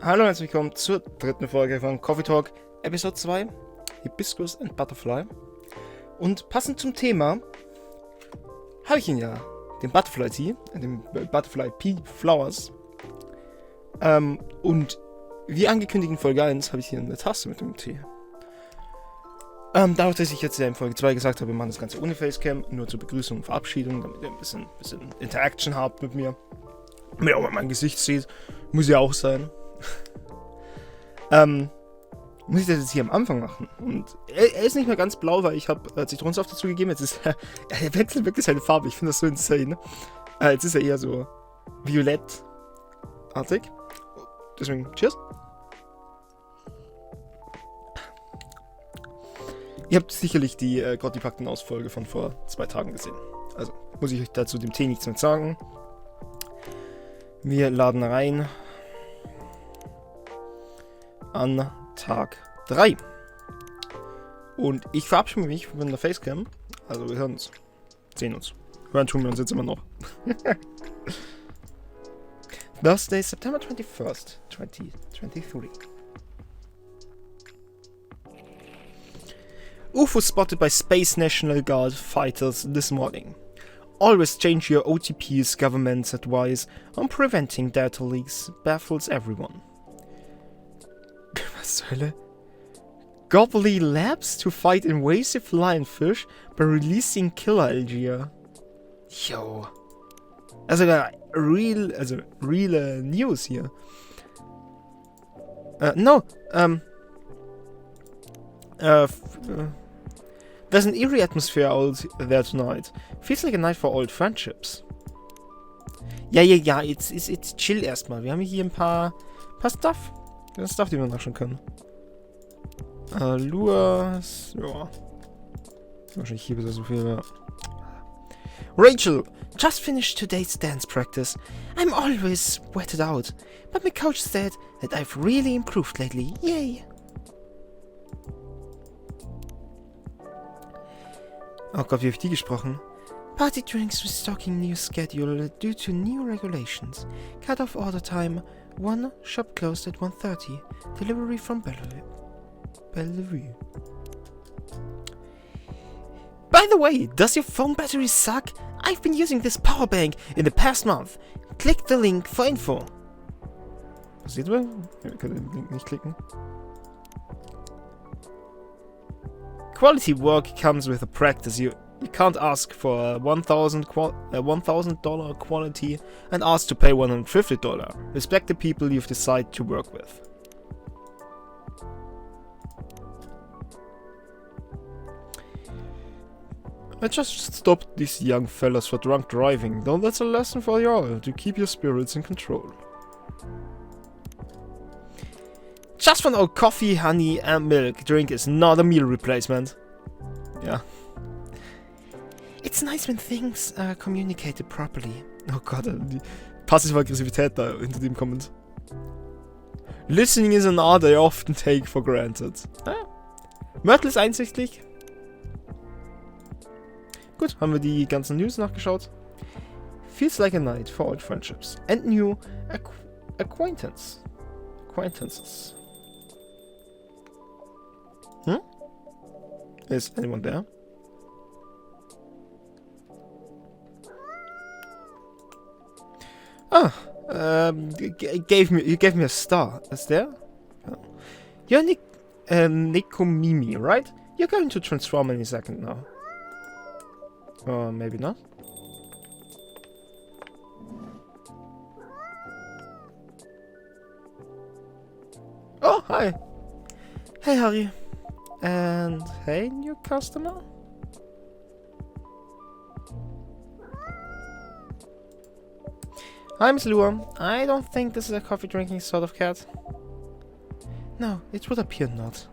Hallo und herzlich willkommen zur dritten Folge von Coffee Talk, Episode 2, Hibiscus Butterfly. Und passend zum Thema habe ich ihn ja, den Butterfly Tea, den Butterfly Pea Flowers. Und wie angekündigt in Folge 1 habe ich hier eine Tasse mit dem Tee. Dadurch, dass ich jetzt ja in Folge 2 gesagt habe, wir machen das Ganze ohne Facecam, nur zur Begrüßung und Verabschiedung, damit ihr ein bisschen Interaction habt mit mir. Damit ihr auch mal mein Gesicht seht, muss ja auch sein. Muss ich das jetzt hier am Anfang machen. Und er ist nicht mehr ganz blau, weil ich habe Zitronensaft dazu gegeben. Jetzt ist er wechselt wirklich seine Farbe. Ich finde das so insane. Jetzt ist er eher so violettartig. Deswegen, cheers. Ihr habt sicherlich die Gotti-Pakten-Ausfolge von vor 2 Tagen gesehen. Also muss ich euch dazu dem Tee nichts mehr sagen. Wir laden rein an Tag 3. Und ich verabschiede mich von der Facecam. Also wir hören uns. Sehen uns. Hören tun wir uns jetzt immer noch. Thursday, September 21st, 2023. UFO spotted by Space National Guard fighters this morning. Always change your OTPs, government's advice on preventing data leaks baffles everyone. Was zur Hölle? Gobbly Labs to fight invasive lionfish by releasing killer algae. Yo. Also real News hier. There's an eerie atmosphere out there tonight. Feels like a night for old friendships. Ja, jetzt chill erstmal. Wir haben hier ein paar Stuff. Das Stuff, die wir nachschauen können. Lures, ja. Wahrscheinlich hier wieder so viel, ja. Rachel, just finished today's dance practice. I'm always wetted out, but my coach said that I've really improved lately. Yay! Oh Gott, wie habe ich die gesprochen? Party drinks restocking new schedule due to new regulations. Cut-off order time 1, shop closed at 1:30. Delivery from Bellevue. By the way, does your phone battery suck? I've been using this power bank in the past month. Click the link for info. Seht ihr? Wir können den Link nicht klicken. Quality work comes with a practice. You can't ask for $1,000 quality and ask to pay $150. Respect the people you've decided to work with. I just stopped these young fellas for drunk driving. Though that's a lesson for you all, to keep your spirits in control. Just one old coffee, honey and milk drink is not a meal replacement. Ja. It's nice when things are communicated properly. Oh Gott, die passive Aggressivität da hinter dem Comment. Listening is an art I often take for granted. Mörtel ist einsichtig. Gut, haben wir die ganzen News nachgeschaut. Feels like a night for old friendships and new acquaintances. Is anyone there? You gave me a star. Is there? Oh. You're Nikomimi, right? You're going to transform any second now. Or maybe not. Oh, hi. Hey, Harry. And hey, new customer? Hi, Miss Lua. I don't think this is a coffee drinking sort of cat. No, it would appear not.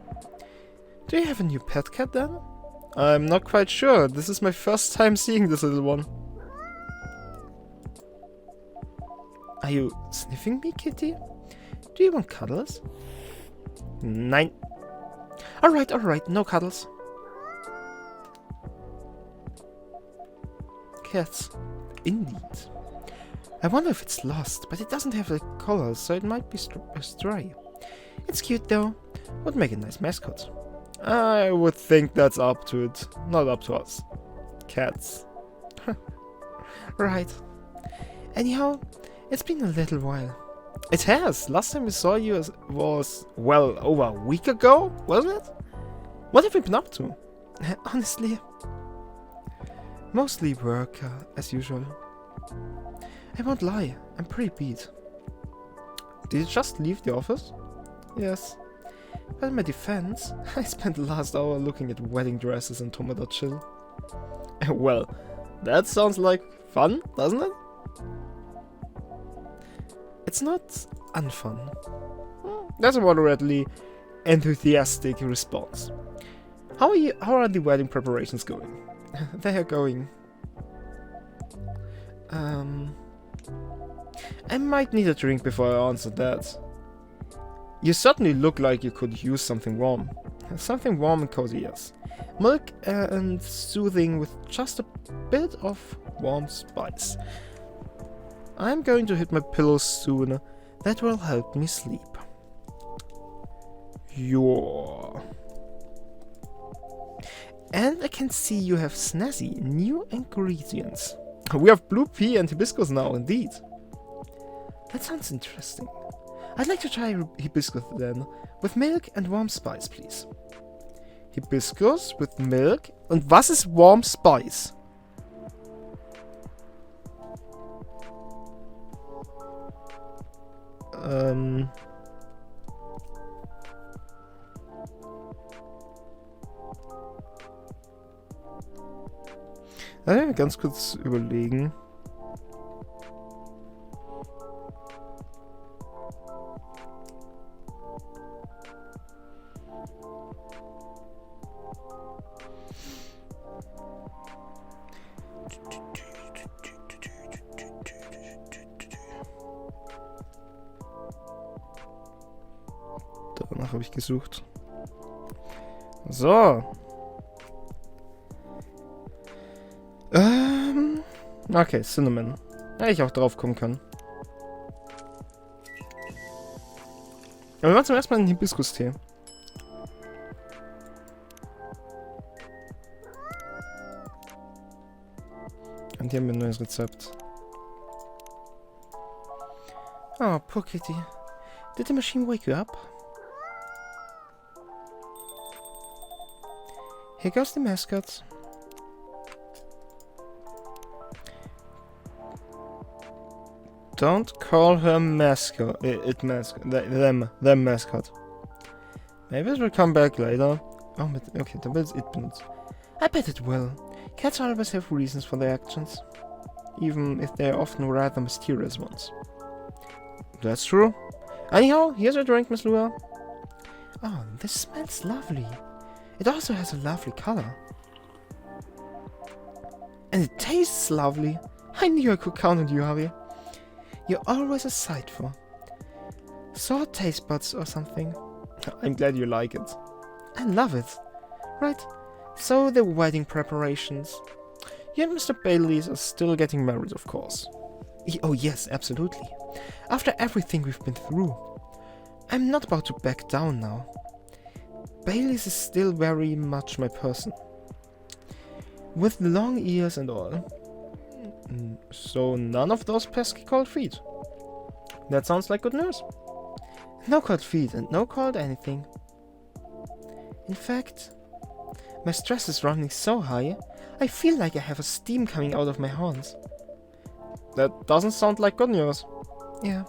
Do you have a new pet cat then? I'm not quite sure. This is my first time seeing this little one. Are you sniffing me, kitty? Do you want cuddles? Nein. Alright, no cuddles. Cats. Indeed. I wonder if it's lost, but it doesn't have the colors, so it might be stray. It's cute though. Would make a nice mascot. I would think that's up to it, not up to us. Cats. Right. Anyhow, it's been a little while. It has. Last time we saw you was, well, over a week ago, wasn't it? What have you been up to? Honestly, mostly work, as usual. I won't lie, I'm pretty beat. Did you just leave the office? Yes. But in my defense, I spent the last hour looking at wedding dresses and tomato chill. Well, that sounds like fun, doesn't it? It's not unfun. That's a moderately enthusiastic response. How are the wedding preparations going? They are going. I might need a drink before I answer that. You certainly look like you could use something warm. Something warm and cozy, yes. Milk and soothing with just a bit of warm spice. I'm going to hit my pillows soon. That will help me sleep. Yeah. And I can see you have snazzy new ingredients. We have blue pea and hibiscus now, indeed. That sounds interesting. I'd like to try hibiscus then, with milk and warm spice, please. Hibiscus with milk? Und was ist warm spice? Ganz kurz überlegen. Danach habe ich gesucht. So. Okay, Cinnamon. Hätte ich auch drauf kommen können. Aber wir machen zum ersten Mal einen Hibiskus-Tee. Und hier haben wir ein neues Rezept. Oh, poor kitty. Did the machine wake you up? Here goes the mascot. Don't call her mascot. Them mascot. Maybe it will come back later. Oh, but okay, dann wird es it benutzt. I bet it will. Cats always have reasons for their actions, even if they are often rather mysterious ones. That's true. Anyhow, here's your drink, Miss Lua. Oh, this smells lovely. It also has a lovely color. And it tastes lovely. I knew I could count on you, Harvey. You're always a sight for. Sore taste buds or something. I'm glad you like it. I love it. Right, so the wedding preparations. You and Mr. Bailey's are still getting married, of course. Oh yes, absolutely. After everything we've been through. I'm not about to back down now. Bailey's is still very much my person. With long ears and all. So none of those pesky cold feet. That sounds like good news. No cold feet and no cold anything. In fact, my stress is running so high, I feel like I have a steam coming out of my horns. That doesn't sound like good news. Yeah.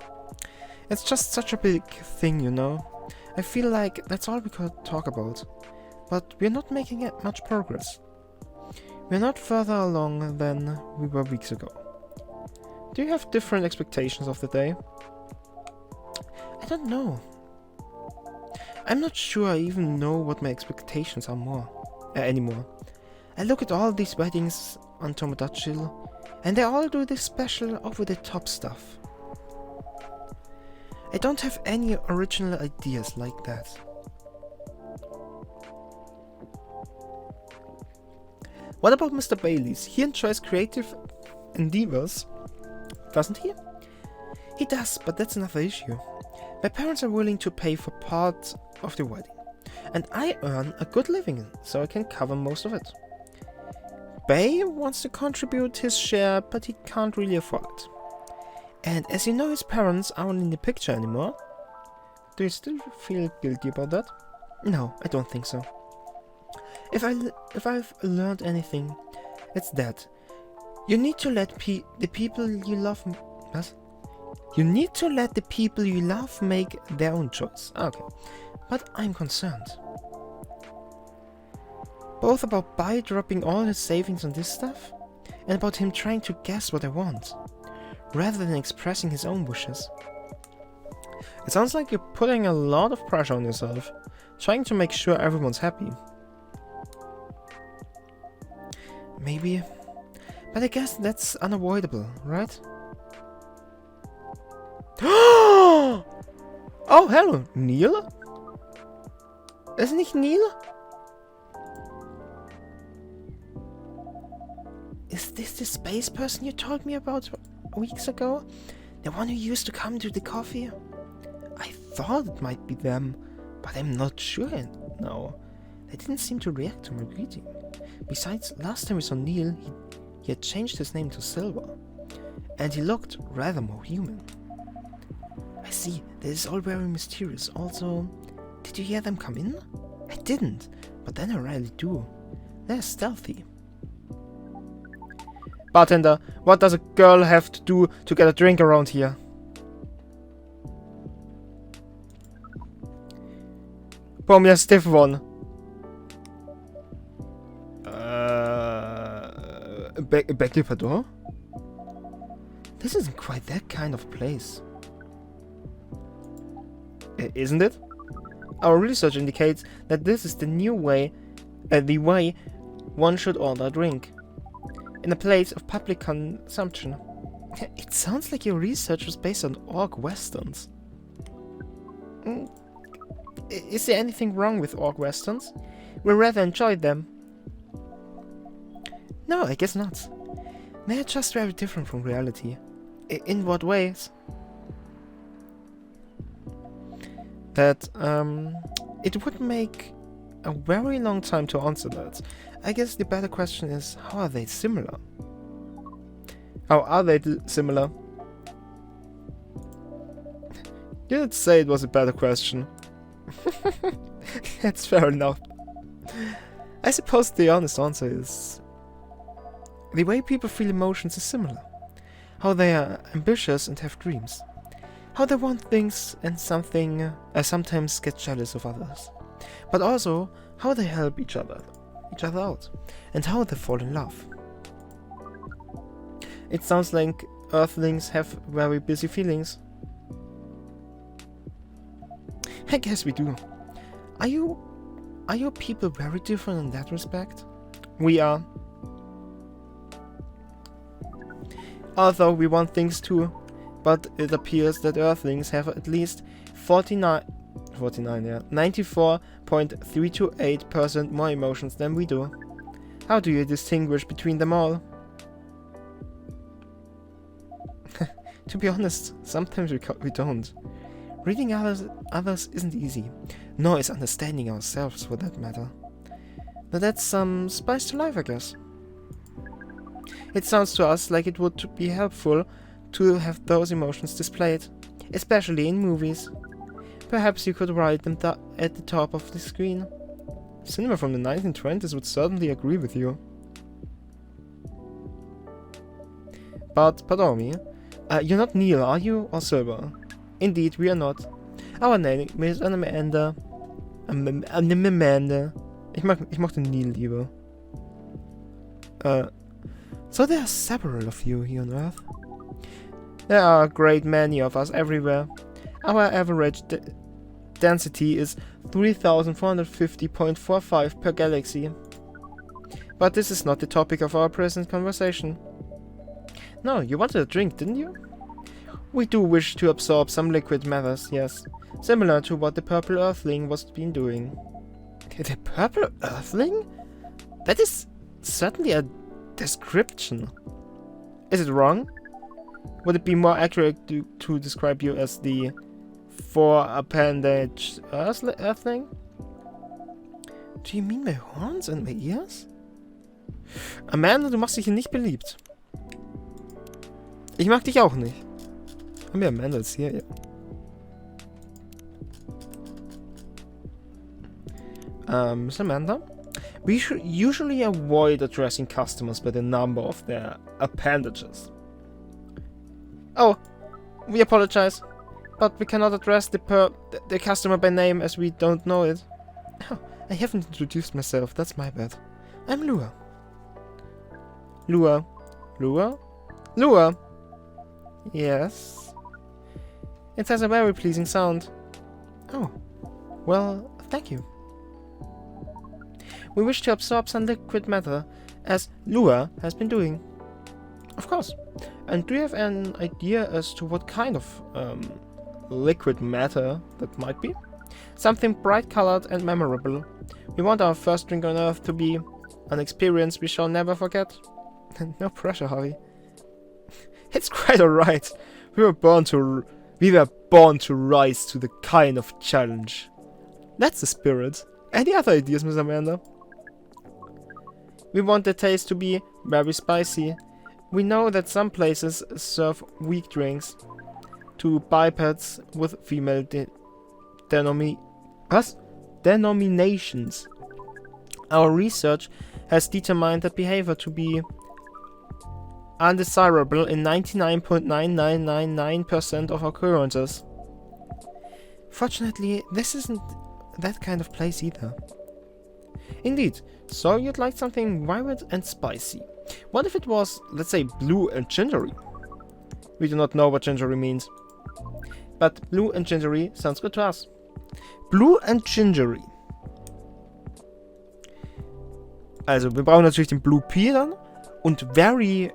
It's just such a big thing, you know. I feel like that's all we could talk about. But we're not making much progress. We're not further along than we were weeks ago. Do you have different expectations of the day? I don't know. I'm not sure I even know what my expectations are anymore. I look at all these weddings on Tomodachi, and they all do this special over-the-top stuff. I don't have any original ideas like that. What about Mr. Bailey's? He enjoys creative endeavors doesn't he? He does, but that's another issue. My parents are willing to pay for part of the wedding, and I earn a good living, so I can cover most of it. Bay wants to contribute his share, but he can't really afford it. And as you know, his parents aren't in the picture anymore. Do you still feel guilty about that? No, I don't think so. If I've learned anything, it's that you need to let the people you love. What? You need to let the people you love make their own choice. Okay, but I'm concerned. Both about Bai dropping all his savings on this stuff, and about him trying to guess what I want, rather than expressing his own wishes. It sounds like you're putting a lot of pressure on yourself, trying to make sure everyone's happy. Maybe, but I guess that's unavoidable, right? Oh, hello, Neil? Isn't it Neil? Is this the space person you told me about weeks ago? The one who used to come to the coffee? I thought it might be them, but I'm not sure now. They didn't seem to react to my greeting. Besides, last time we saw Neil, he had changed his name to Silver, and he looked rather more human. I see, this is all very mysterious. Also, did you hear them come in? I didn't, but then I rarely do. They're stealthy. Bartender, what does a girl have to do to get a drink around here? Pour me a stiff one. Beg your pardon? This isn't quite that kind of place. Isn't it? Our research indicates that this is the new way, the way one should order a drink. In a place of public consumption. It sounds like your research was based on orc westerns. Is there anything wrong with orc westerns? We rather enjoyed them. No, I guess not. They're just very different from reality. In what ways? That, it would make a very long time to answer that. I guess the better question is, how are they similar? How are they similar? You did say it was a better question. That's fair enough. I suppose the honest answer is... the way people feel emotions is similar. How they are ambitious and have dreams. How they want things and sometimes get jealous of others. But also, how they help each other out. And how they fall in love. It sounds like Earthlings have very busy feelings. I guess we do. Are your people very different in that respect? We are. Although we want things too, but it appears that Earthlings have at least 94.328% more emotions than we do. How do you distinguish between them all? To be honest, sometimes we don't. Reading others isn't easy, nor is understanding ourselves for that matter. But that's some spice to life, I guess. It sounds to us like it would be helpful to have those emotions displayed, especially in movies. Perhaps you could write them at the top of the screen. Cinema from the 1920s would certainly agree with you. But, pardon me, you're not Neil, are you, or Silver? Indeed, we are not. Our name is Amanda. Amanda. Ich mag den Neil lieber. So there are several of you here on Earth. There are a great many of us everywhere. Our average density is 3450.45 per galaxy. But this is not the topic of our present conversation. No, you wanted a drink, didn't you? We do wish to absorb some liquid matters, yes. Similar to what the Purple Earthling was been doing. The Purple Earthling? That is certainly a description. Is it wrong? Would it be more accurate to describe you as the four appendage thing? Do you mean my horns and my ears? Amanda, du machst dich hier nicht beliebt. Ich mag dich auch nicht. Haben wir Amanda jetzt hier? Ja. Miss Amanda? We should usually avoid addressing customers by the number of their appendages. Oh, we apologize, but we cannot address the customer by name as we don't know it. Oh, I haven't introduced myself, that's my bad. I'm Lua. Lua? Lua? Lua? Yes? It has a very pleasing sound. Oh, well, thank you. We wish to absorb some liquid matter, as Lua has been doing. Of course. And do you have an idea as to what kind of liquid matter that might be? Something bright-colored and memorable. We want our first drink on Earth to be an experience we shall never forget. No pressure, Harvey. It's quite alright. We were born to rise to the kind of challenge. That's the spirit. Any other ideas, Miss Amanda? We want the taste to be very spicy. We know that some places serve weak drinks to bipeds with female denominations. Our research has determined that behavior to be undesirable in 99.9999% of occurrences. Fortunately, this isn't that kind of place either. Indeed, so you'd like something vibrant and spicy. What if it was, let's say, blue and gingery? We do not know what gingery means. But blue and gingery sounds good to us. Blue and gingery. Also, wir brauchen natürlich den Blue Pea dann. Und very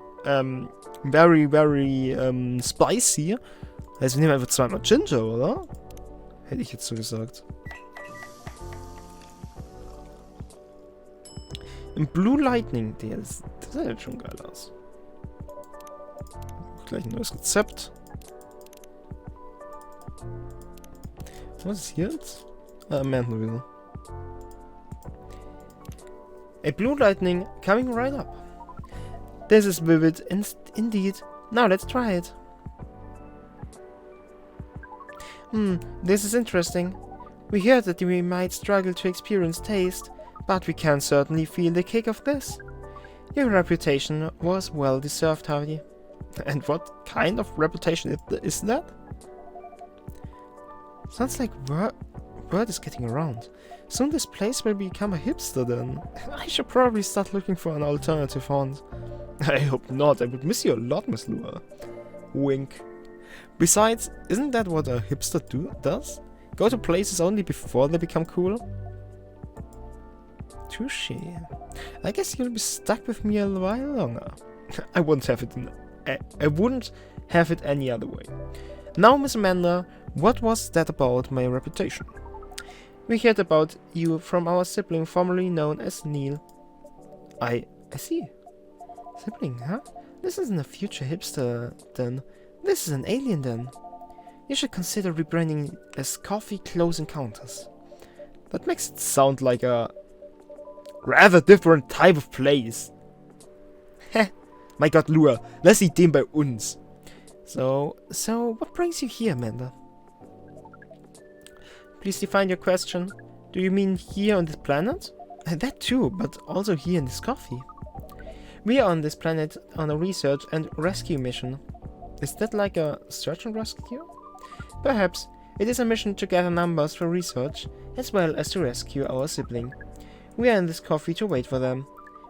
spicy. Also, wir nehmen einfach zweimal Ginger, oder? Hätte ich jetzt so gesagt. Ein Blue Lightning, das sieht jetzt schon geil aus. Gleich ein neues Rezept. Was ist hier jetzt? Moment nur wieder. A Blue Lightning coming right up. This is vivid indeed. Now let's try it. This is interesting. We heard that we might struggle to experience taste, but we can certainly feel the kick of this. Your reputation was well deserved, Harvey. And what kind of reputation is that? Sounds like word is getting around. Soon this place will become a hipster then. I should probably start looking for an alternative font. I hope not, I would miss you a lot, Miss Lua. Wink. Besides, isn't that what a hipster does? Go to places only before they become cool? Touché. I guess you'll be stuck with me a while longer. I wouldn't have it any other way. Now, Miss Amanda, what was that about my reputation? We heard about you from our sibling formerly known as Neil. I see. Sibling, huh? This isn't a future hipster, then. This is an alien, then. You should consider rebranding as Coffee Close Encounters. That makes it sound like a rather different type of place. Heh, my god, Lua, lass sie den bei uns. So what brings you here, Amanda? Please define your question. Do you mean here on this planet? That too, but also here in this coffee. We are on this planet on a research and rescue mission. Is that like a search and rescue? Perhaps. It is a mission to gather numbers for research, as well as to rescue our sibling. We are in this coffee to wait for them.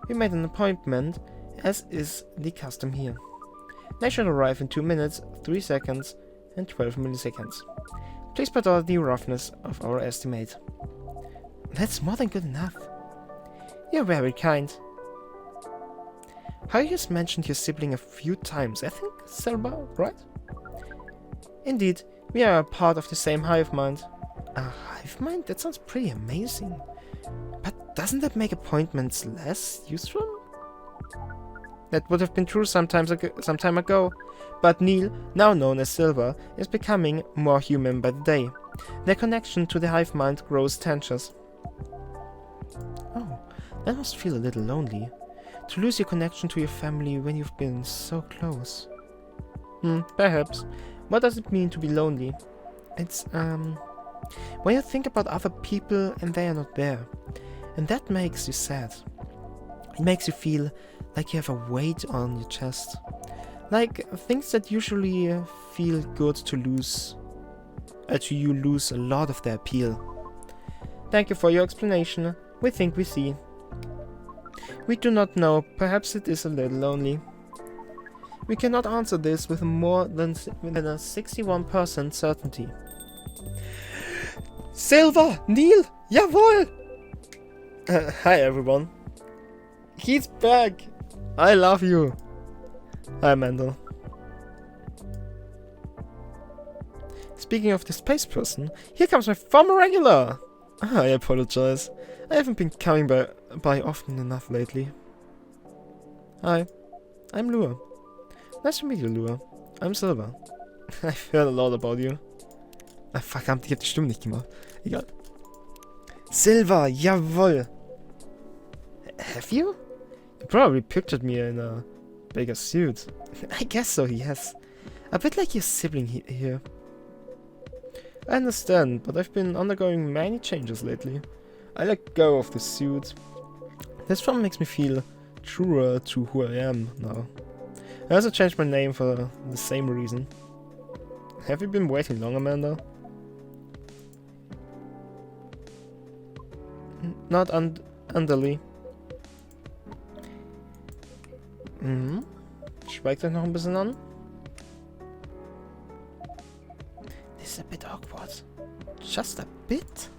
We made an appointment, as is the custom here. They should arrive in 2 minutes, 3 seconds, and 12 milliseconds. Please put out the roughness of our estimate. That's more than good enough. You're very kind. Harry has mentioned your sibling a few times, I think, Selma, right? Indeed, we are a part of the same hive mind. A hive mind? That sounds pretty amazing. But doesn't that make appointments less useful? That would have been true some time ago. But Neil, now known as Silver, is becoming more human by the day. Their connection to the hive mind grows tenuous. Oh, that must feel a little lonely. To lose your connection to your family when you've been so close. Perhaps. What does it mean to be lonely? It's, when you think about other people and they are not there. And that makes you sad. It makes you feel like you have a weight on your chest. Like things that usually feel good to lose. Actually, you lose a lot of their appeal. Thank you for your explanation. We think we see. We do not know. Perhaps it is a little lonely. We cannot answer this with more than a 61% certainty. Silver! Neil! Jawohl! Hi everyone. He's back! I love you! Hi Mendel. Speaking of the space person, here comes my former regular! I apologize. I haven't been coming by often enough lately. Hi, I'm Lua. Nice to meet you, Lua. I'm Silver. I've heard a lot about you. Ah, verdammt, ich hab die Stimme nicht gemacht. Egal. Silver, jawohl! Have you? You probably pictured me in a bigger suit. I guess so, yes. A bit like your sibling here. I understand, but I've been undergoing many changes lately. I let go of the suit. This one makes me feel truer to who I am now. I also changed my name for the same reason. Have you been waiting long, Amanda? Not underly. Schweigt euch noch ein bisschen an. This is a bit awkward. Just a bit?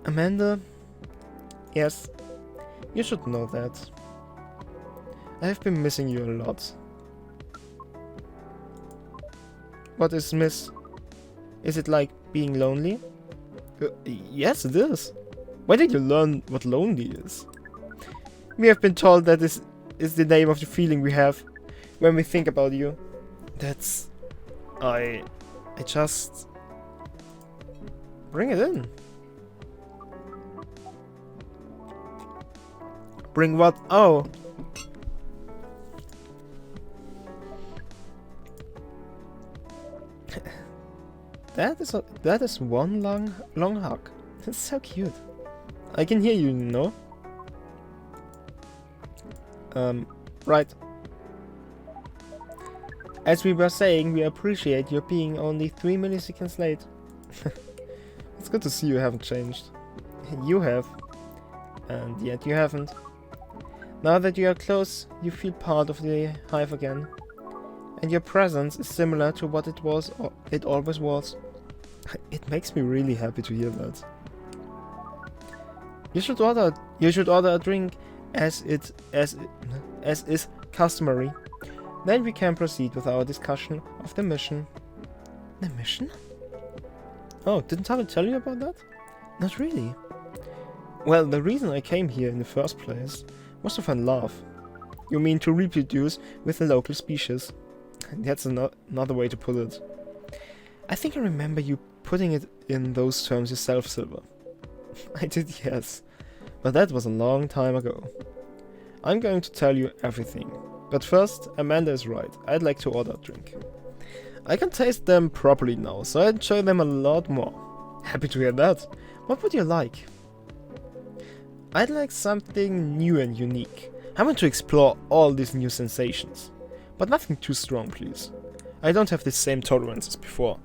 Amanda? Yes. You should know that. I have been missing you a lot. What is miss? Is it like being lonely? Yes, it is. When did you learn what lonely is? We have been told that this is the name of the feeling we have when we think about you. That's... I just... Bring it in. Bring what? Oh. That is one long hug. That's so cute. I can hear you, you know? Right. As we were saying, we appreciate your being only 3 milliseconds late. It's good to see you haven't changed. You have. And yet you haven't. Now that you are close, you feel part of the hive again. And your presence is similar to what it always was. It makes me really happy to hear that. You should order a drink as is customary. Then we can proceed with our discussion of the mission. The mission? Oh, didn't I tell you about that? Not really. Well, the reason I came here in the first place was to find love. You mean to reproduce with the local species. That's another way to put it. I think I remember you putting it in those terms yourself, Silver. I did, yes. But that was a long time ago. I'm going to tell you everything. But first, Amanda is right. I'd like to order a drink. I can taste them properly now, so I enjoy them a lot more. Happy to hear that. What would you like? I'd like something new and unique. I want to explore all these new sensations. But nothing too strong, please. I don't have the same tolerance as before.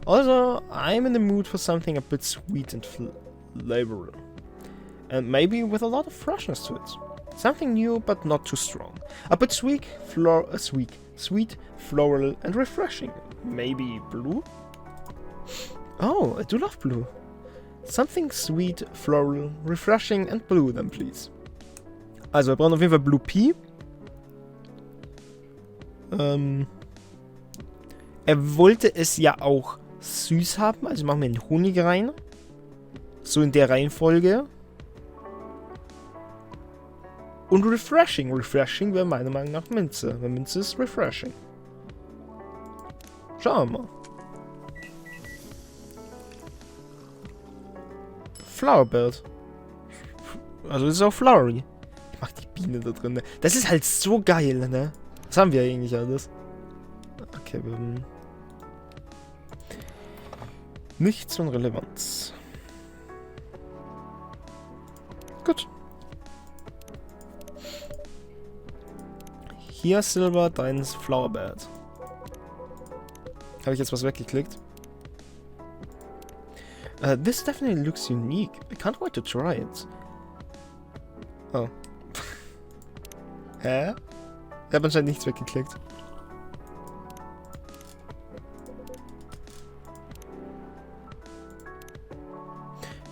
Also, I'm in the mood for something a bit sweet and flavorful. And maybe with a lot of freshness to it. Something new but not too strong. A bit sweet, floral and refreshing. Maybe blue? Oh, I do love blue. Something sweet, floral, refreshing and blue then please. Also, wir brauchen auf jeden Fall Blue Pea. Er wollte es ja auch süß haben, also machen wir den Honig rein. So in der Reihenfolge. Und refreshing. Refreshing wäre meiner Meinung nach Minze. Weil Minze ist refreshing. Schauen wir mal. Flowerbird. Also das ist auch flowery. Ich mag die Biene da drin. Das ist halt so geil, ne? Was haben wir eigentlich alles? Okay, wir haben nichts von Relevanz. Gut. Hier Silber, dein Flowerbird. Habe ich jetzt was weggeklickt? This definitely looks unique. I can't wait to try it. Oh. Hä? Ich habe anscheinend nichts weggeklickt.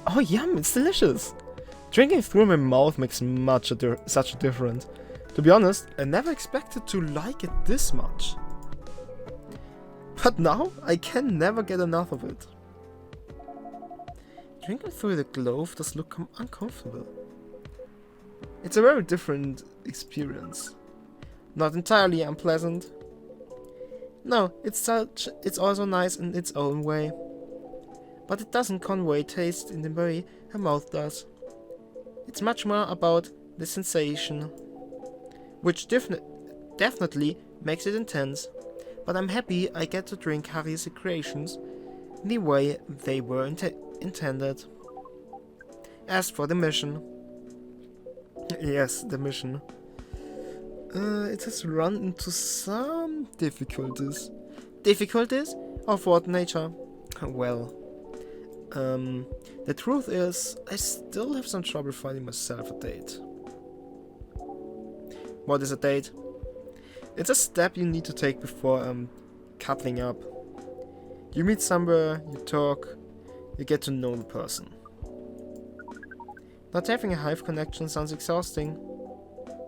Oh yum, it's delicious. Drinking through my mouth makes such a difference. To be honest, I never expected to like it this much. But now, I can never get enough of it. Drinking through the glove does look uncomfortable. It's a very different experience. Not entirely unpleasant. No, it's also nice in its own way. But it doesn't convey taste in the way her mouth does. It's much more about the sensation, which definitely makes it intense. But I'm happy I get to drink Harry's creations in the way they were intended. As for the mission. Yes, the mission. It has run into some difficulties. Difficulties? Of what nature? Well, the truth is, I still have some trouble finding myself a date. What is a date? It's a step you need to take before coupling up. You meet somewhere, you talk, you get to know the person. Not having a hive connection sounds exhausting.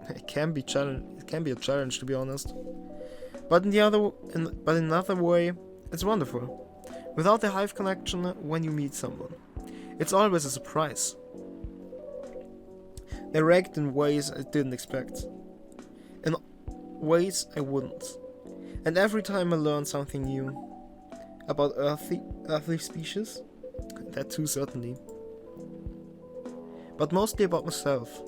It can be a challenge, to be honest. But in another way, it's wonderful. Without the hive connection, when you meet someone, it's always a surprise. They react in ways I didn't expect. In ways I wouldn't. And every time I learn something new about earthly species, that too certainly. But mostly about myself.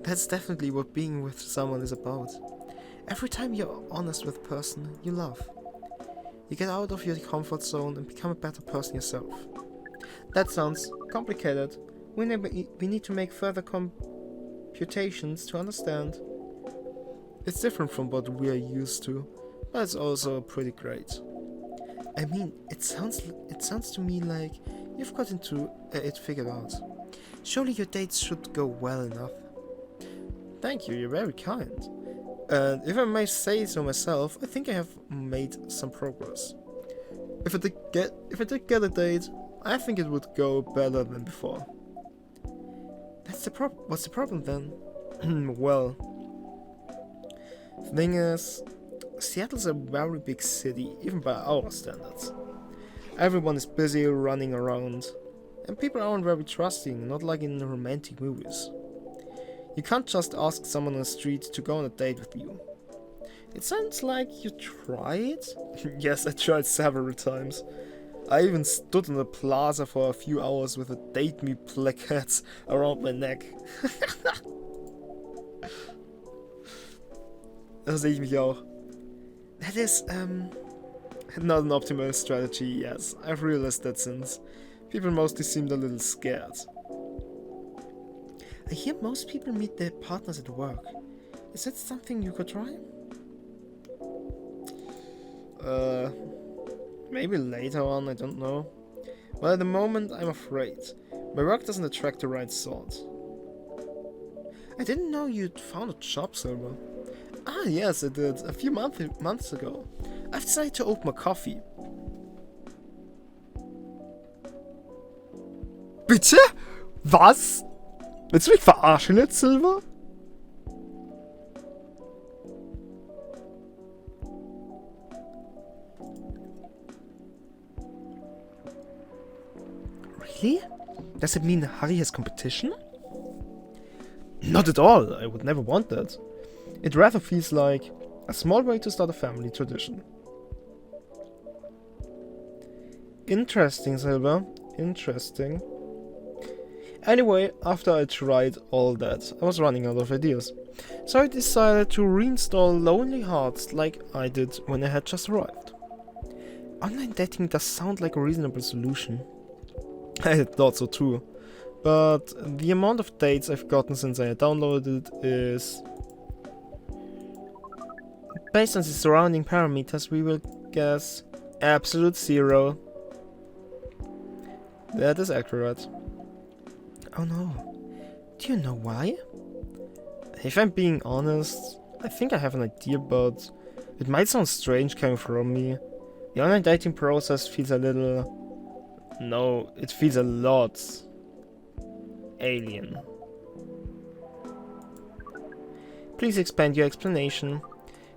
That's definitely what being with someone is about. Every time you're honest with a person you love, you get out of your comfort zone and become a better person yourself. That sounds complicated. We need to make further computations to understand. It's different from what we are used to, but it's also pretty great. I mean, it sounds to me like you've got it figured out. Surely your dates should go well enough. Thank you, you're very kind. And if I may say so myself, I think I have made some progress. If I did get a date, I think it would go better than before. What's the problem then? Well, the thing is, Seattle's a very big city, even by our standards. Everyone is busy running around, and people aren't very trusting, not like in romantic movies. You can't just ask someone on the street to go on a date with you. It sounds like you tried? Yes, I tried several times. I even stood in the plaza for a few hours with a date me placards around my neck. Da sehe ich mich auch. That is, not an optimal strategy, yes. I've realized that since. People mostly seemed a little scared. I hear most people meet their partners at work. Is that something you could try? Maybe later on, I don't know. But at the moment, I'm afraid. My work doesn't attract the right sort. I didn't know you'd found a job, Silver. Ah, yes, I did. A few months ago. I've decided to open a coffee. Bitte? Was? Willst du mich verarschen jetzt, Silver? Really? Does it mean Harry has competition? Not at all. I would never want that. It rather feels like a small way to start a family tradition. Interesting, Silver. Interesting. Anyway, after I tried all that, I was running out of ideas. So I decided to reinstall Lonely Hearts like I did when I had just arrived. Online dating does sound like a reasonable solution. I thought so too. But the amount of dates I've gotten since I downloaded it is... Based on the surrounding parameters, we will guess absolute 0. That is accurate. Oh no. Do you know why? If I'm being honest, I think I have an idea, but it might sound strange coming from me. The online dating process feels a little... No, it feels a lot... alien. Please expand your explanation.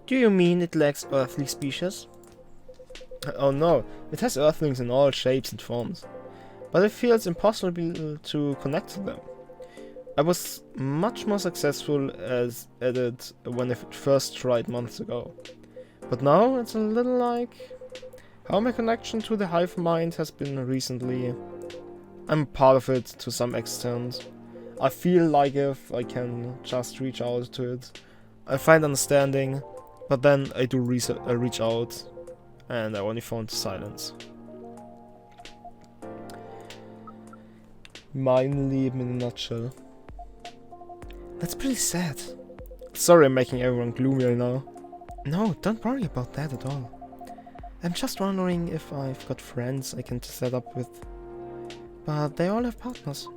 Do you mean it lacks earthly species? Oh no, it has earthlings in all shapes and forms. But it feels impossible to connect to them. I was much more successful at it when I first tried months ago. But now it's a little like how my connection to the hive mind has been recently. I'm part of it to some extent. I feel like if I can just reach out to it, I find understanding, but then I do reach out and I only found silence. Mein Leben in a nutshell. That's pretty sad. Sorry I'm making everyone gloomier now. No, don't worry about that at all. I'm just wondering if I've got friends I can set up with. But they all have partners.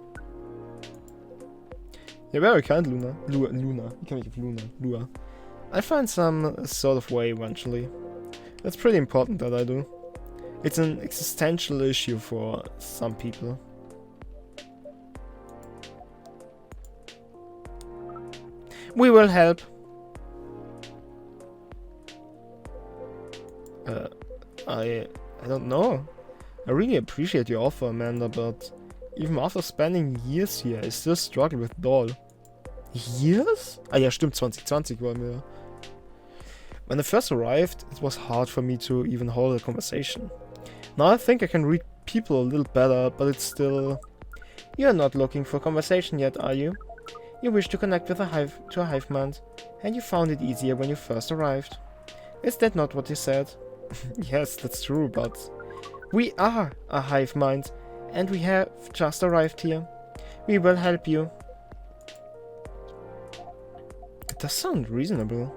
You're very kind, Luna. Luna. You can make it Luna. Lua. I'll find some sort of way eventually. That's pretty important that I do. It's an existential issue for some people. We will help. I don't know. I really appreciate your offer, Amanda, but even after spending years here, I still struggle with Doll. Years? Ah ja, stimmt, 2020 waren wir. When I first arrived, it was hard for me to even hold a conversation. Now I think I can read people a little better, but it's still... You're not looking for conversation yet, are you? You wish to connect with a hive mind, and you found it easier when you first arrived. Is that not what you said? Yes, that's true, but... We are a hive mind, and we have just arrived here. We will help you. It does sound reasonable.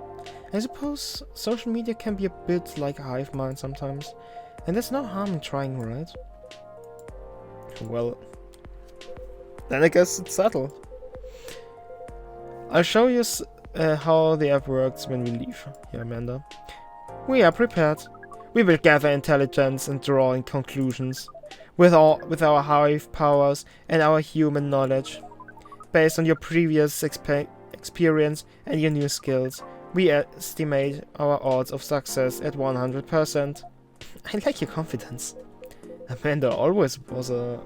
I suppose social media can be a bit like a hive mind sometimes, and there's no harm in trying, right? Well, then I guess it's settled. I'll show you how the app works when we leave. Here, Amanda. We are prepared. We will gather intelligence and draw in conclusions. With our hive powers and our human knowledge. Based on your previous experience and your new skills, we estimate our odds of success at 100%. I like your confidence. Amanda always was a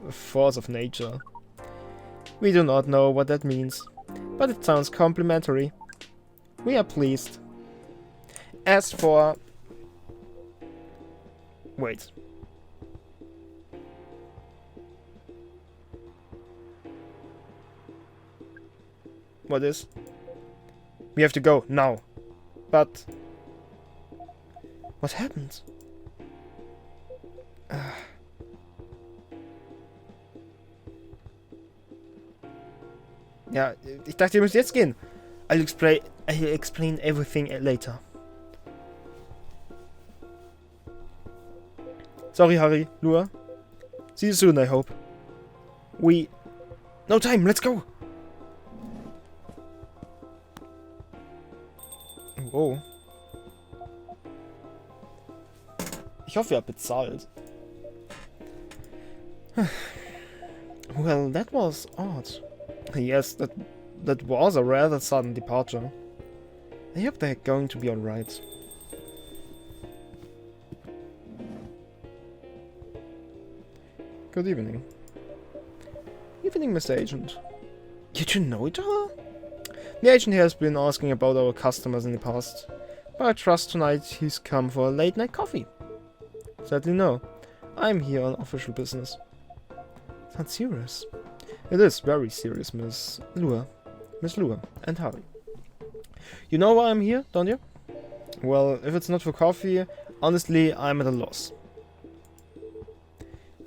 force of nature. We do not know what that means, but it sounds complimentary. We are pleased. As for... Wait. What is? We have to go, now. But... What happened? Ja, ich dachte, ihr müsst jetzt gehen. I'll explain everything later. Sorry, Harry, Lua. See you soon, I hope. No time, let's go! Wow. Ich hoffe, ihr habt bezahlt. Well, that was odd. Yes, that was a rather sudden departure. I hope they're going to be alright. Good evening. Evening, Mr. Agent. You two know each other? The agent here has been asking about our customers in the past, but I trust tonight he's come for a late night coffee. Sadly no, I'm here on official business. Sounds serious. It is very serious, Miss Lua, and Harry. You know why I'm here, don't you? Well, if it's not for coffee, honestly, I'm at a loss.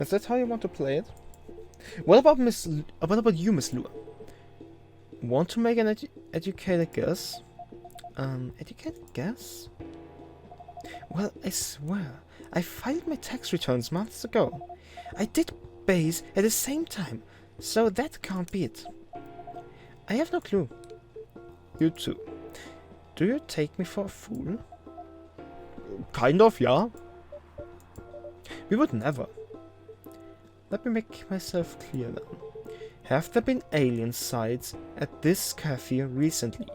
Is that how you want to play it? What about you, Miss Lua? Want to make an educated guess? Educated guess? Well, I swear, I filed my tax returns months ago. I did base at the same time, so that can't be it. I have no clue. You too. Do you take me for a fool? Kind of, yeah. We would never. Let me make myself clear then. Have there been alien sights at this cafe recently?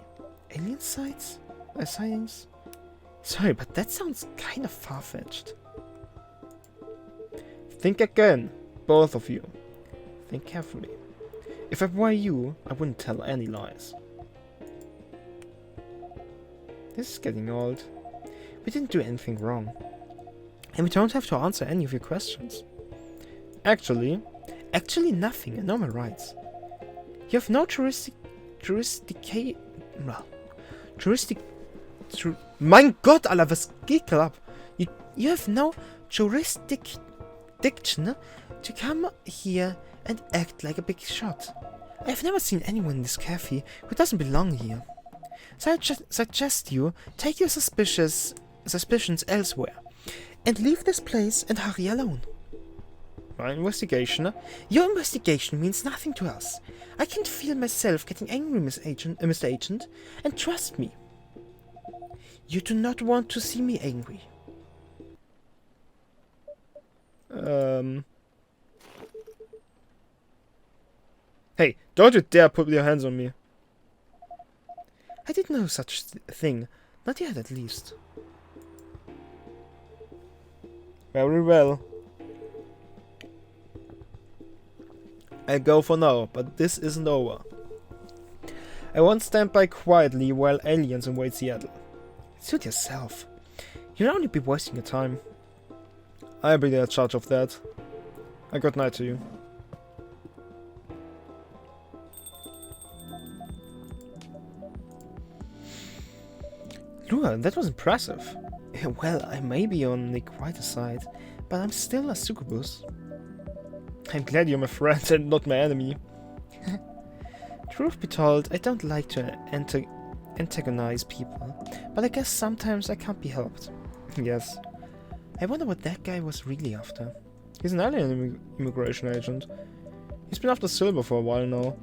Alien sights? Sightings? Sorry, but that sounds kind of far-fetched. Think again, both of you. Think carefully. If I were you, I wouldn't tell any lies. This is getting old. We didn't do anything wrong. And we don't have to answer any of your questions. Actually nothing. I know my rights. You have no Mein Gott, Alter, was geht gerade ab? You have no jurisdiction to come here and act like a big shot. I have never seen anyone in this cafe who doesn't belong here. So I suggest you take your suspicions elsewhere and leave this place and hurry alone. My investigation? Your investigation means nothing to us. I can feel myself getting angry, Mr. Agent, and trust me. You do not want to see me angry. Hey, don't you dare put your hands on me. I did no such thing. Not yet, at least. Very well. I'll go for now, but this isn't over. I won't stand by quietly while aliens invade Seattle. Suit yourself. You'll only be wasting your time. I'll be in charge of that. A good night to you. Lua, that was impressive. Well, I may be on the quieter side, but I'm still a succubus. I'm glad you're my friend and not my enemy. Truth be told, I don't like to antagonize people, but I guess sometimes I can't be helped. Yes. I wonder what that guy was really after. He's an alien immigration agent. He's been after Silver for a while now.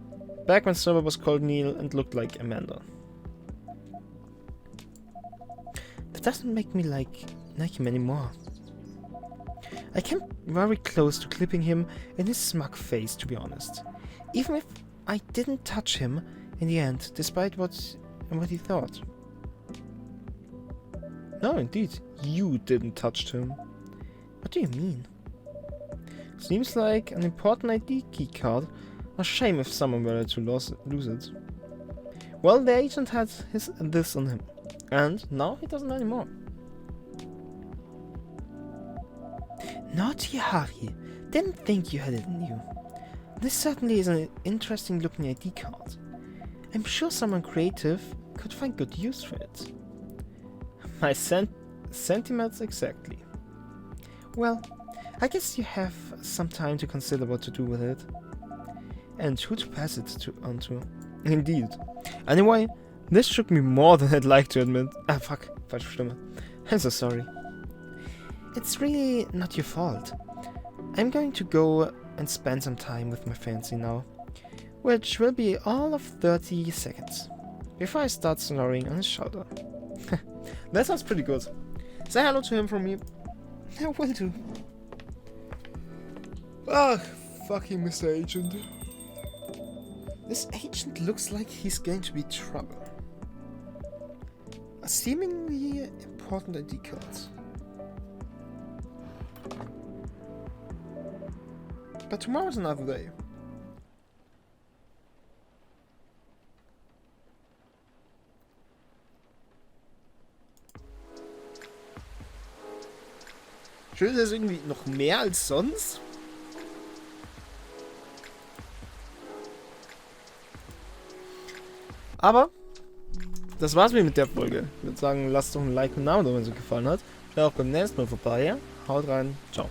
Back when Silver was called Neil and looked like Amanda. That doesn't make me like him anymore. I came very close to clipping him in his smug face, to be honest. Even if I didn't touch him in the end, despite what he thought. No, indeed, you didn't touch him. What do you mean? Seems like an important ID key card. A shame if someone were to lose it. Well, the agent had this on him, and now he doesn't anymore. Naughty Harry, didn't think you had it in you. This certainly is an interesting looking ID card. I'm sure someone creative could find good use for it. My sentiments exactly. Well, I guess you have some time to consider what to do with it. And who to pass it on to. Indeed. Anyway, this shook me more than I'd like to admit. Ah, fuck. Falsche Stimme. I'm so sorry. It's really not your fault. I'm going to go and spend some time with my fiancé now, which will be all of 30 seconds, before I start snoring on his shoulder. That sounds pretty good. Say hello to him from me. I will do. Ah, fucking Mr. Agent. This agent looks like he's going to be trouble. A seemingly important ID card. But tomorrow's another day. Schön ist es irgendwie noch mehr als sonst. Aber das war's mit der Folge. Ich würde sagen, lasst doch ein Like und einen Daumen da, wenn es euch gefallen hat. Schaut auch beim nächsten Mal vorbei. Haut rein. Ciao.